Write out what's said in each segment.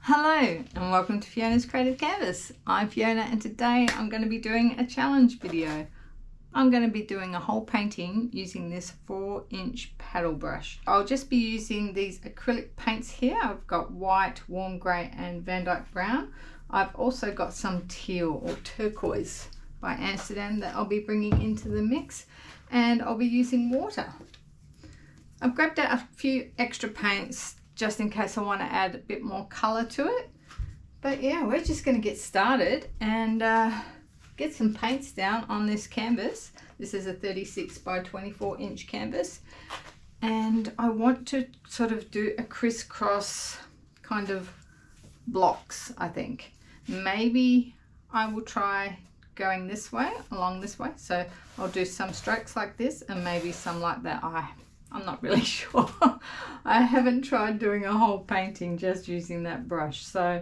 Hello and welcome to Fiona's Creative Canvas. I'm Fiona and today I'm going to be doing a challenge video. I'm going to be doing a whole painting using this 4-inch paddle brush. I'll just be using these acrylic paints here. I've got white, warm grey and Van Dyke brown. I've also got some teal or turquoise by Amsterdam that I'll be bringing into the mix, and I'll be using water. I've grabbed out a few extra paints just in case I want to add a bit more colour to it. But yeah, we're just going to get started and get some paints down on this canvas. This is a 36 by 24 inch canvas, and I want to sort of do a crisscross kind of blocks. I think maybe I will try going this way, along this way, so I'll do some strokes like this and maybe some like that. I'm not really sure. I haven't tried doing a whole painting just using that brush, so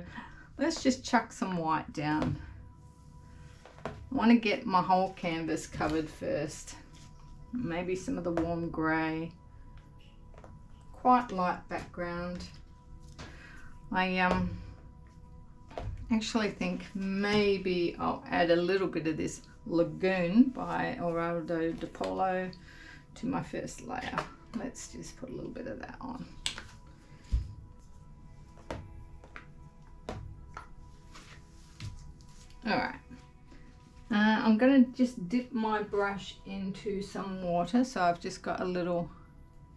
let's just chuck some white down. I want to get my whole canvas covered first. Maybe some of the warm grey, quite light background. I actually think maybe I'll add a little bit of this Lagoon by Eraldo de Paolo to my first layer. Let's just put a little bit of that on. Alright, I'm going to just dip my brush into some water, so I've just got a little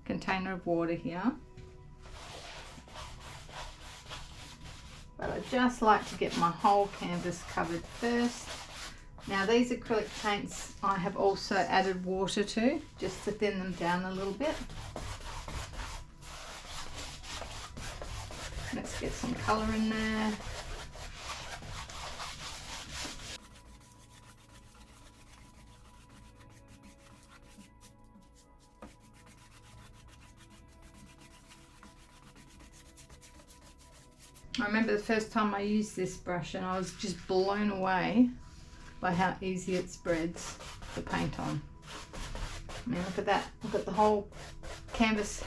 container of water here. But I just like to get my whole canvas covered first. Now these acrylic paints I have also added water to, just to thin them down a little bit. Let's get some colour in there. I remember the first time I used this brush and I was just blown away by how easy it spreads the paint on. I mean, look at that. I've got the whole canvas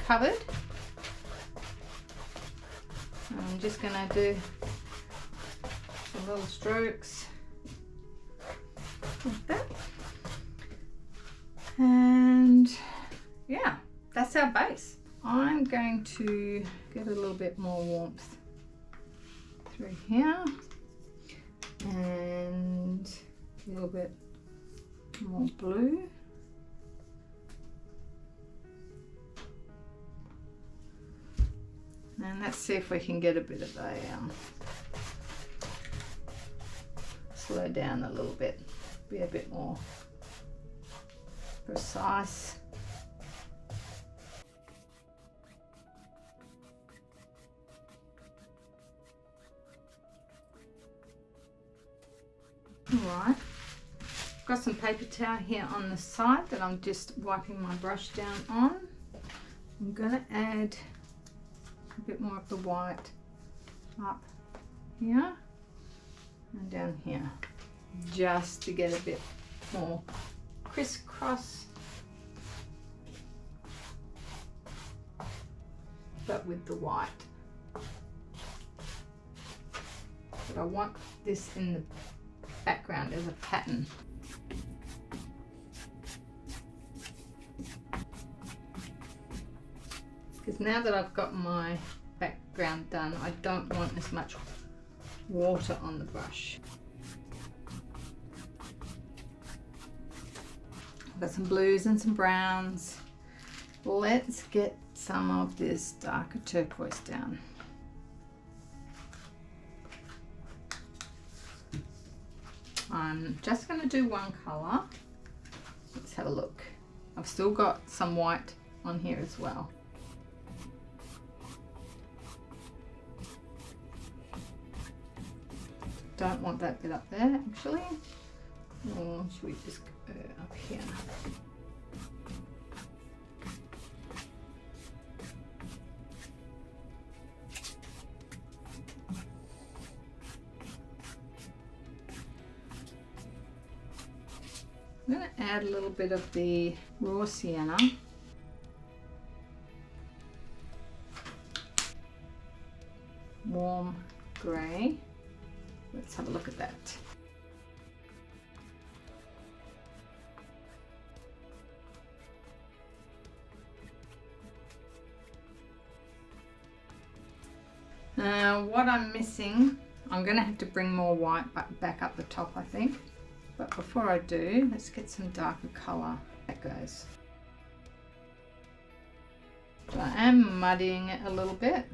covered. I'm just going to do some little strokes like that. And yeah, that's our base. I'm going to get a little bit more warmth through here. And a little bit more blue. And let's see if we can get a bit of a slow down a little bit, be a bit more precise. Alright, got some paper towel here on the side that I'm just wiping my brush down on. I'm going to add a bit more of the white up here and down here, just to get a bit more crisscross, but with the white. But I want this in the background as a pattern. Because now that I've got my background done, I don't want as much water on the brush. I've got some blues and some browns. Let's get some of this darker turquoise down. I'm just going to do one colour. Let's have a look. I've still got some white on here as well. Don't want that bit up there actually. Or should we just go up here? I'm going to add a little bit of the Raw Sienna. warm grey. Let's have a look at that. What I'm missing, I'm going to have to bring more white back up the top, I think. But before I do, let's get some darker colour. That goes. So I am muddying it a little bit.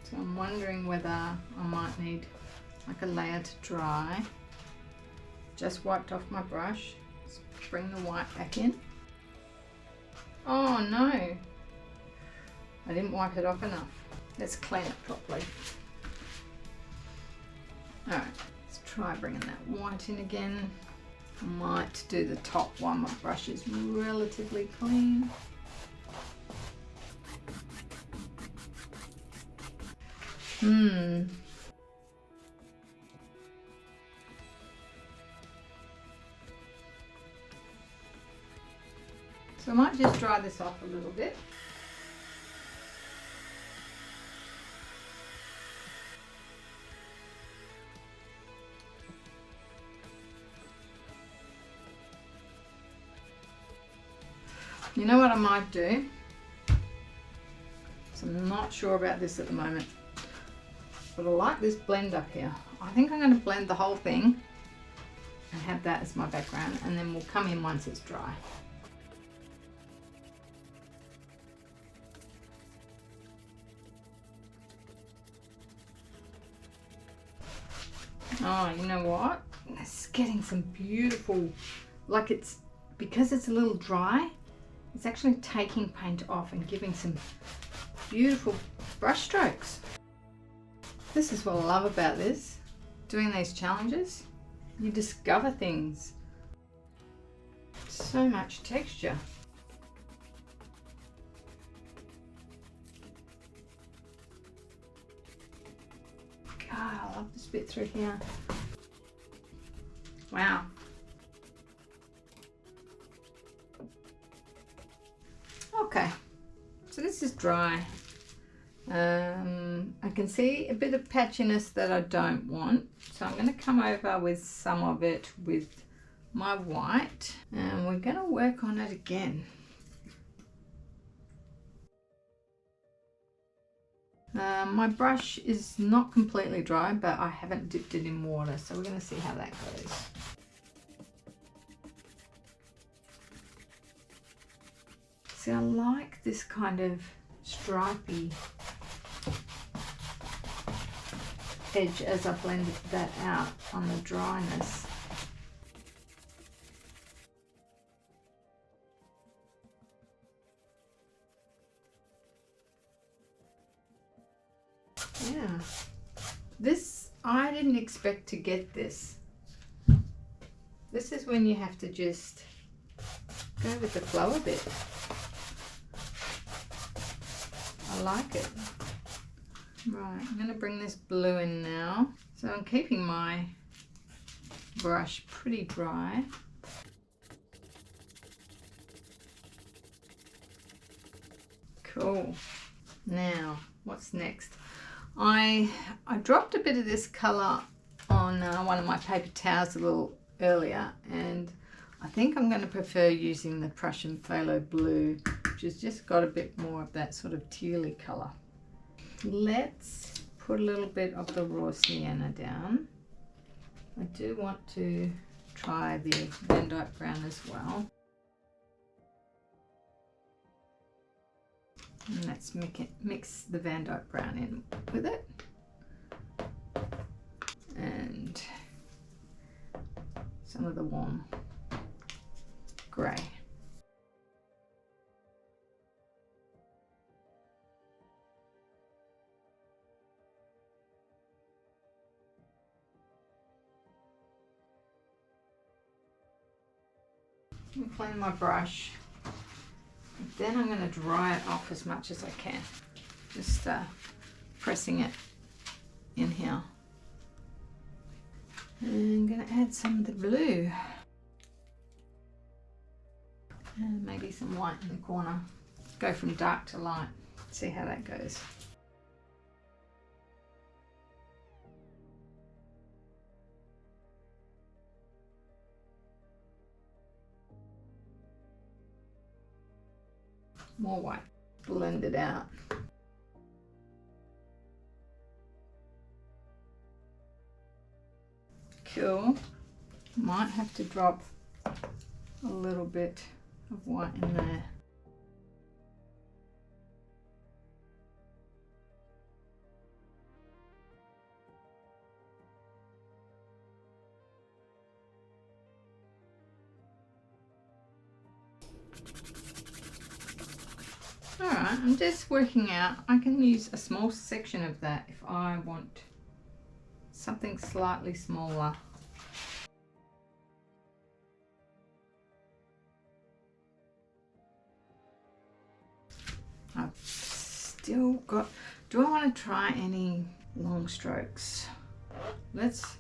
So I'm wondering whether I might need like a layer to dry. Just wiped off my brush. Let's bring the white back in. Oh no, I didn't wipe it off enough. Let's clean it properly. Alright, let's try bringing that white in again. I might do the top one. My brush is relatively clean. So I might just dry this off a little bit. You know what I might do? So I'm not sure about this at the moment, but I like this blend up here. I think I'm going to blend the whole thing and have that as my background, and then we'll come in once it's dry. Oh, you know what? It's getting some beautiful, like it's, because it's a little dry, it's actually taking paint off and giving some beautiful brush strokes. This is what I love about this, doing these challenges. You discover things. So much texture. God, I love this bit through here. Wow. Okay, so this is dry. I can see a bit of patchiness that I don't want, so I'm going to come over with some of it with my white, and we're going to work on it again. My brush is not completely dry, but I haven't dipped it in water, so we're going to see how that goes. See, I like this kind of stripy edge as I blended that out on the dryness. Yeah, this, I didn't expect to get this. This is when you have to just go with the flow a bit. I like it. Right, I'm going to bring this blue in now. So I'm keeping my brush pretty dry. Cool. Now, what's next? I dropped a bit of this colour on one of my paper towels a little earlier, and I think I'm going to prefer using the Prussian Phthalo blue, which has just got a bit more of that sort of tealy colour. Let's put a little bit of the Raw Sienna down. I do want to try the Van Dyke brown as well. And let's mix the Van Dyke brown in with it. And some of the warm grey. I'm going to clean my brush. Then I'm going to dry it off as much as I can. Just pressing it in here. And I'm going to add some of the blue. And maybe some white in the corner. Go from dark to light. See how that goes. More white. Blend it out. Cool. Might have to drop a little bit of white in there. Alright, I'm just working out. I can use a small section of that if I want something slightly smaller. I've still got, do I want to try any long strokes? Let's,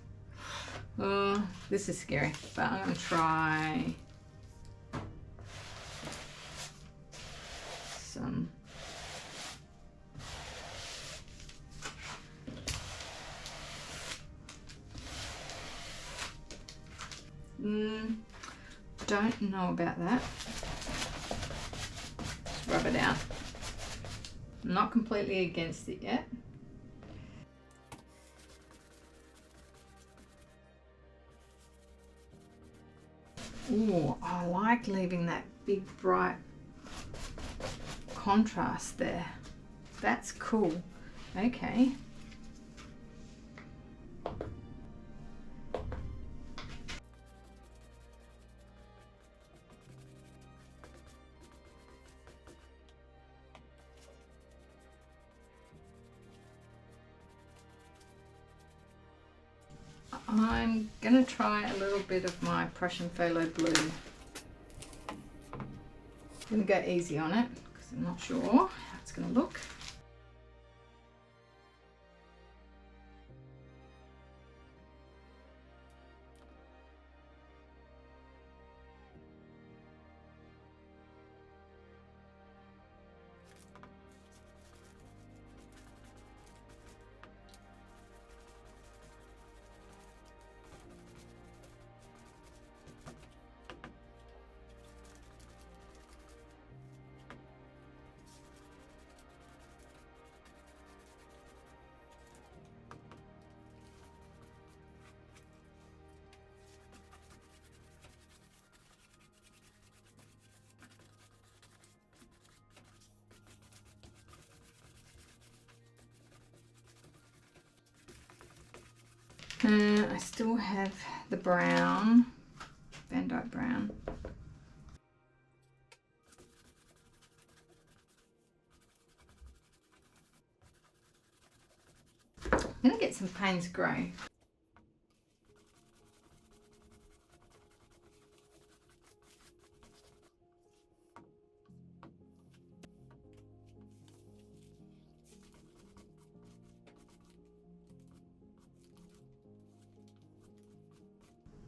this is scary, but I'm going to try some don't know about that. Just rub it out. I'm not completely against it yet. Ooh, I like leaving that big bright contrast there. That's cool. Okay. I'm gonna try a little bit of my Prussian Phthalo blue. I'm gonna go easy on it because I'm not sure how it's gonna look. I still have the brown, Dyke brown. I'm going to get some Paynes grey.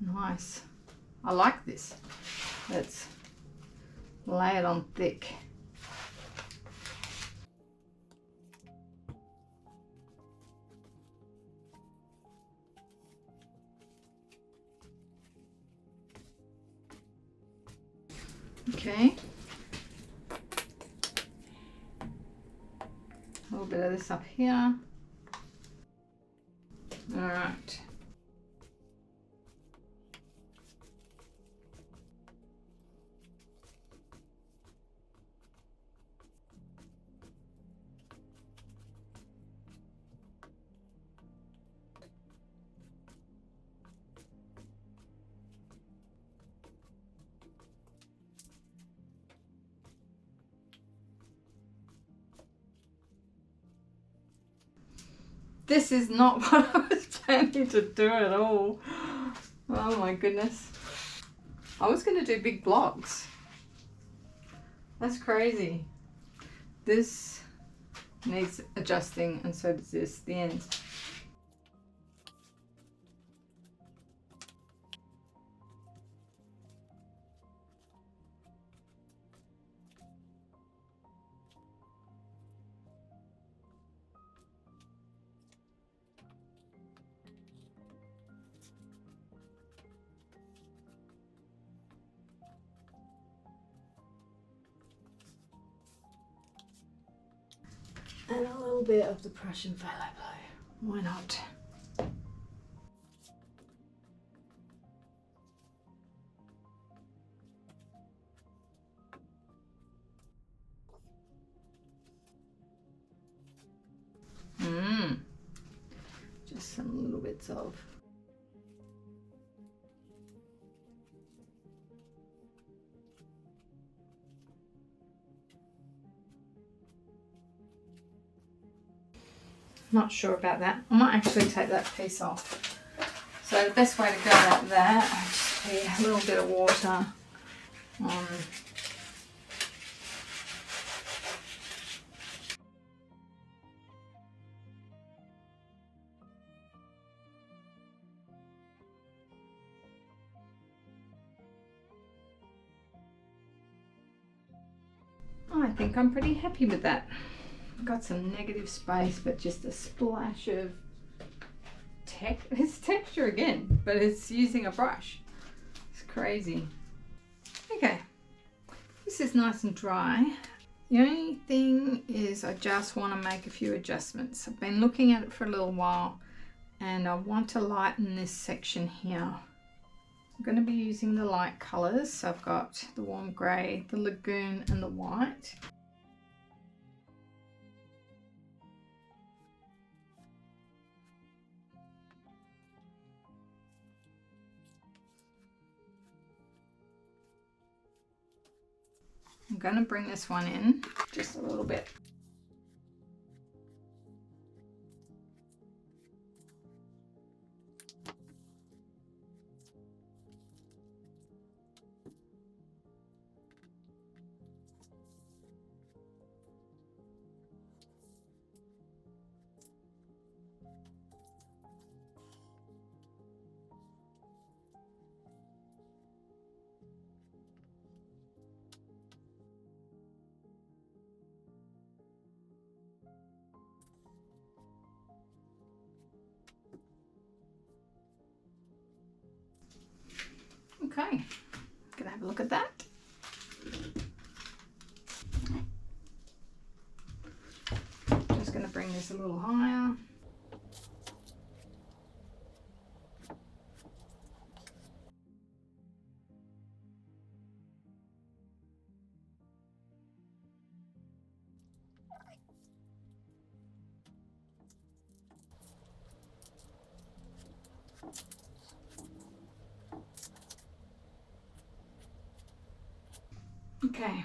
Nice. I like this. Let's lay it on thick. Okay. A little bit of this up here. All right. This is not what I was planning to do at all. Oh my goodness. I was going to do big blocks. That's crazy. This needs adjusting and so does this, the ends. And a little bit of the Prussian Phthalo. Why not? Just some little bits of. Not sure about that. I might actually take that piece off. So the best way to go like that, I just put a little bit of water on. I think I'm pretty happy with that. Got some negative space, but just a splash of it's texture again, but it's using a brush. It's crazy. Okay, this is nice and dry. The only thing is I just want to make a few adjustments. I've been looking at it for a little while and I want to lighten this section here. I'm going to be using the light colours, so I've got the warm grey, the Lagoon and the white. I'm going to bring this one in just a little bit. Okay, gonna have a look at that. Just gonna bring this a little higher. Okay,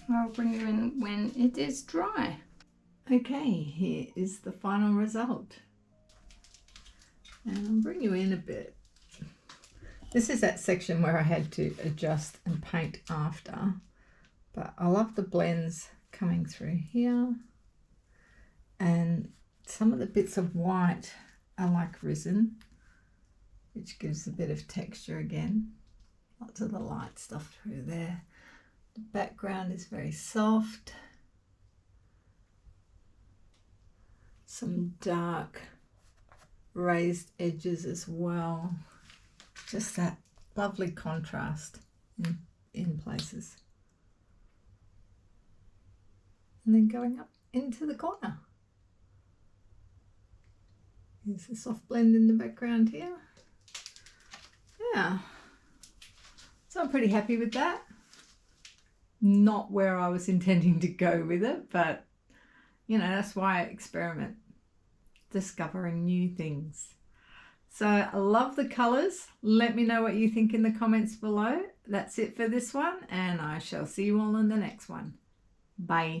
I'll bring you in when it is dry. Okay, here is the final result. And I'll bring you in a bit. This is that section where I had to adjust and paint after, but I love the blends coming through here. And some of the bits of white are like risen, which gives a bit of texture again. Lots of the light stuff through there. The background is very soft. Some dark raised edges as well. Just that lovely contrast in places. And then going up into the corner. There's a soft blend in the background here. Yeah. So I'm pretty happy with that. Not where I was intending to go with it, but you know, that's why I experiment, discovering new things. So I love the colours. Let me know what you think in the comments below. That's it for this one, and I shall see you all in the next one. Bye.